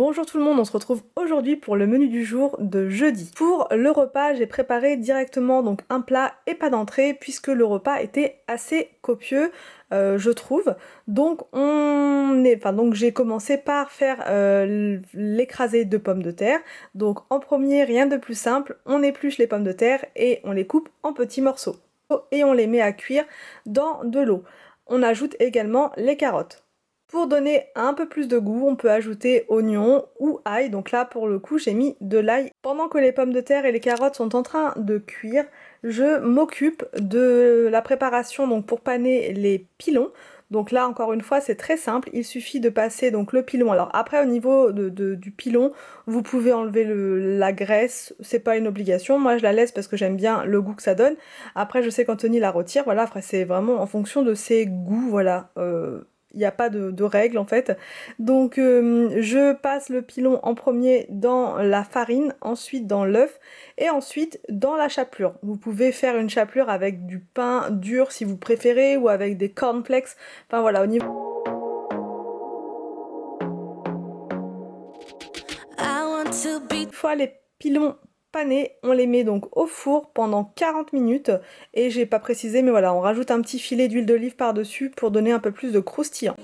Bonjour tout le monde, on se retrouve aujourd'hui pour le menu du jour de jeudi. Pour le repas, j'ai préparé directement donc un plat et pas d'entrée puisque le repas était assez copieux, je trouve. Donc j'ai commencé par faire l'écrasé de pommes de terre. Donc en premier, rien de plus simple, on épluche les pommes de terre et on les coupe en petits morceaux. Et on les met à cuire dans de l'eau. On ajoute également les carottes. Pour donner un peu plus de goût, on peut ajouter oignon ou ail. Donc là, pour le coup, j'ai mis de l'ail. Pendant que les pommes de terre et les carottes sont en train de cuire, je m'occupe de la préparation donc pour paner les pilons. Donc là, encore une fois, c'est très simple. Il suffit de passer donc le pilon. Alors après, au niveau du pilon, vous pouvez enlever la graisse. C'est pas une obligation. Moi, je la laisse parce que j'aime bien le goût que ça donne. Après, je sais qu'Anthony la retire. Voilà, après, c'est vraiment en fonction de ses goûts. Voilà. Il n'y a pas de règles en fait. Donc je passe le pilon en premier dans la farine, ensuite dans l'œuf et ensuite dans la chapelure. Vous pouvez faire une chapelure avec du pain dur si vous préférez ou avec des cornflakes. Enfin voilà, au niveau... Une fois les pilons panés, on les met donc au four pendant 40 minutes et j'ai pas précisé mais voilà, on rajoute un petit filet d'huile d'olive par dessus pour donner un peu plus de croustillant.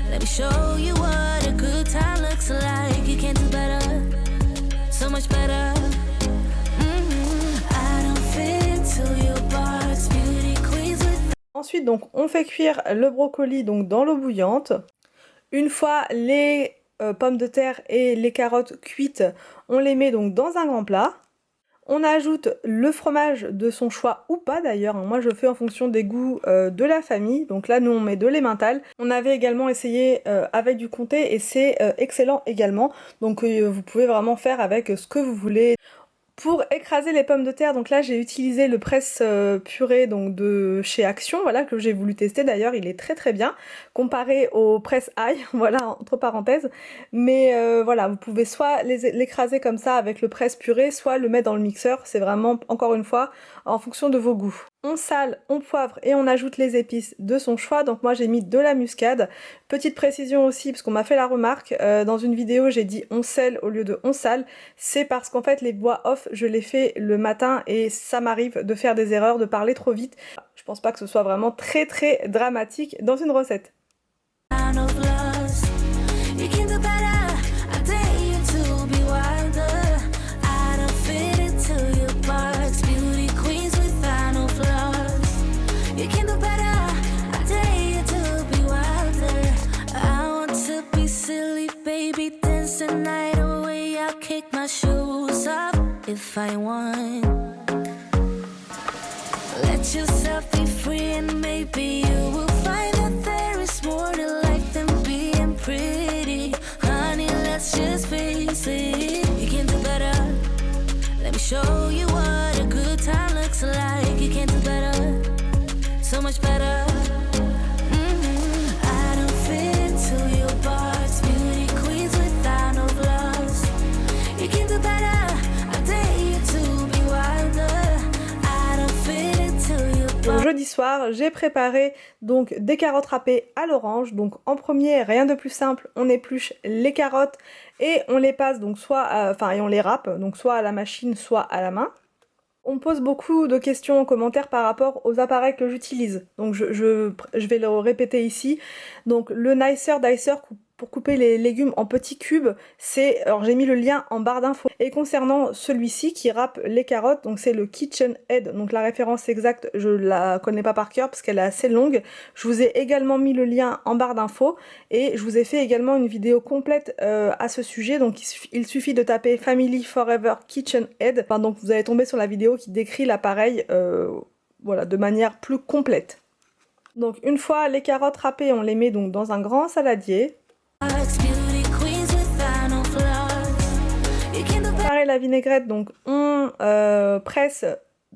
Let me show you what a good time looks like. You can't do better, so much better. I don't fit into your box, beauty queens with... Ensuite donc on fait cuire le brocoli donc dans l'eau bouillante. Une fois les pommes de terre et les carottes cuites, on les met donc dans un grand plat. On ajoute le fromage de son choix ou pas d'ailleurs, moi je fais en fonction des goûts de la famille, donc là nous on met de l'emmental. On avait également essayé avec du comté et c'est excellent également, donc vous pouvez vraiment faire avec ce que vous voulez. Pour écraser les pommes de terre, donc là j'ai utilisé le presse purée donc de chez Action, voilà, que j'ai voulu tester d'ailleurs, il est très très bien, comparé au presse ail, voilà, entre parenthèses, mais voilà, vous pouvez soit l'écraser comme ça avec le presse purée, soit le mettre dans le mixeur, c'est vraiment, encore une fois, en fonction de vos goûts. On sale, on poivre et on ajoute les épices de son choix, donc moi j'ai mis de la muscade. Petite précision aussi, parce qu'on m'a fait la remarque, dans une vidéo j'ai dit on sel au lieu de on sale, c'est parce qu'en fait les voix off je les fais le matin et ça m'arrive de faire des erreurs, de parler trop vite. Je pense pas que ce soit vraiment très très dramatique dans une recette. If I want, let yourself be free and maybe you will find that there is more to life than being pretty. Honey, let's just face it, you can do better. Let me show you what a good time looks like. You can do better, so much better. I don't fit into your box, beauty queens without no flaws. You can do better. Donc, jeudi soir, j'ai préparé donc des carottes râpées à l'orange. Donc en premier, rien de plus simple, on épluche les carottes et on les passe donc et on les râpe, donc soit à la machine, soit à la main. On me pose beaucoup de questions en commentaire par rapport aux appareils que j'utilise. Donc je vais le répéter ici. Donc le Nicer Dicer pour couper les légumes en petits cubes, alors j'ai mis le lien en barre d'infos. Et concernant celui-ci qui râpe les carottes, donc c'est le KitchenAid, donc la référence exacte je la connais pas par cœur parce qu'elle est assez longue. Je vous ai également mis le lien en barre d'infos et je vous ai fait également une vidéo complète à ce sujet, donc il suffit de taper Family Forever KitchenAid, enfin, donc vous allez tomber sur la vidéo qui décrit l'appareil voilà, de manière plus complète. Donc une fois les carottes râpées, on les met donc dans un grand saladier. Pareil la vinaigrette, donc on presse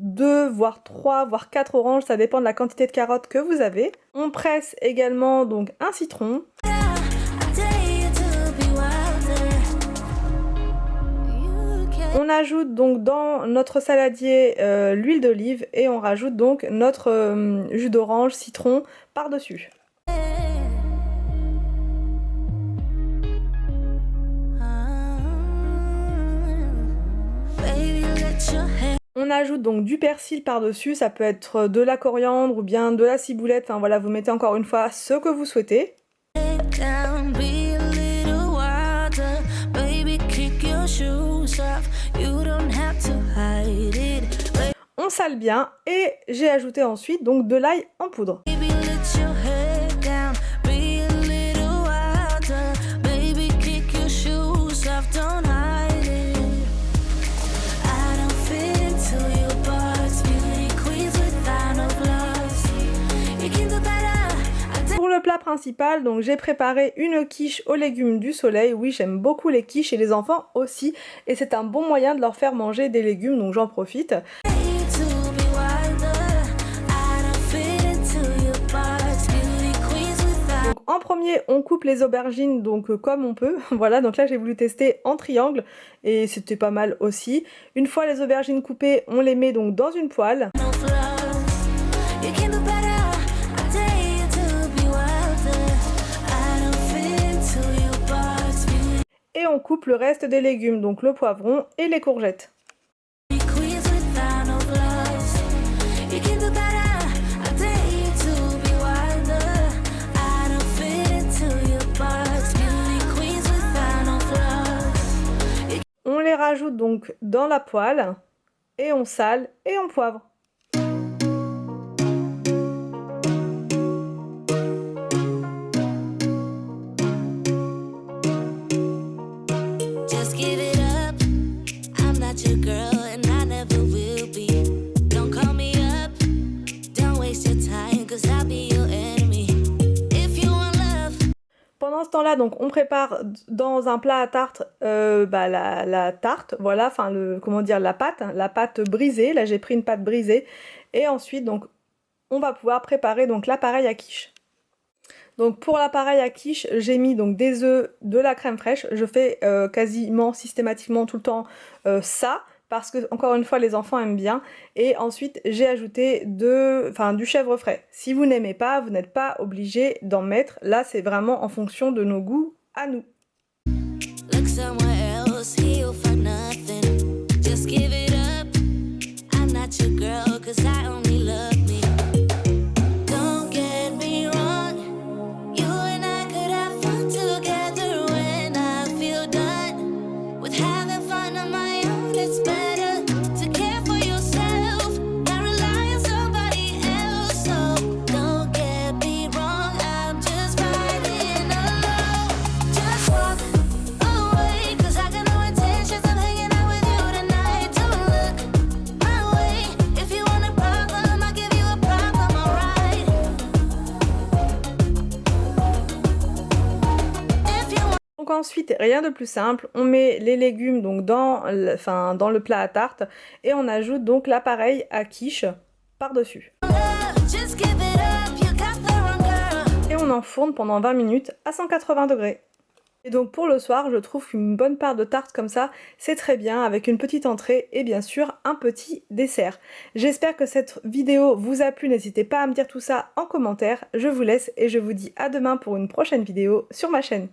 2, voire 3, voire 4 oranges, ça dépend de la quantité de carottes que vous avez. On presse également donc un citron. On ajoute donc dans notre saladier l'huile d'olive et on rajoute donc notre jus d'orange, citron par-dessus. On ajoute donc du persil par-dessus, ça peut être de la coriandre ou bien de la ciboulette, enfin voilà, vous mettez encore une fois ce que vous souhaitez. On sale bien et j'ai ajouté ensuite donc de l'ail en poudre. Pour le plat principal, donc j'ai préparé une quiche aux légumes du soleil. Oui, j'aime beaucoup les quiches et les enfants aussi, et c'est un bon moyen de leur faire manger des légumes, donc j'en profite. Donc, en premier, on coupe les aubergines donc comme on peut. Voilà, donc là j'ai voulu tester en triangle et c'était pas mal aussi. Une fois les aubergines coupées, on les met donc dans une poêle. Et on coupe le reste des légumes, donc le poivron et les courgettes. On les rajoute donc dans la poêle et on sale et on poivre. Pendant ce temps-là, donc on prépare dans un plat à tarte la tarte, voilà, enfin comment dire, la pâte brisée. Là j'ai pris une pâte brisée et ensuite donc on va pouvoir préparer donc l'appareil à quiche. Donc pour l'appareil à quiche, j'ai mis donc des œufs, de la crème fraîche. Je fais quasiment systématiquement tout le temps ça, parce que encore une fois les enfants aiment bien. Et ensuite j'ai ajouté du chèvre frais. Si vous n'aimez pas, vous n'êtes pas obligé d'en mettre. Là c'est vraiment en fonction de nos goûts à nous. Donc ensuite, rien de plus simple, on met les légumes donc dans le plat à tarte et on ajoute donc l'appareil à quiche par-dessus. Et on enfourne pendant 20 minutes à 180 degrés. Et donc pour le soir, je trouve qu'une bonne part de tarte comme ça, c'est très bien avec une petite entrée et bien sûr un petit dessert. J'espère que cette vidéo vous a plu, n'hésitez pas à me dire tout ça en commentaire. Je vous laisse et je vous dis à demain pour une prochaine vidéo sur ma chaîne.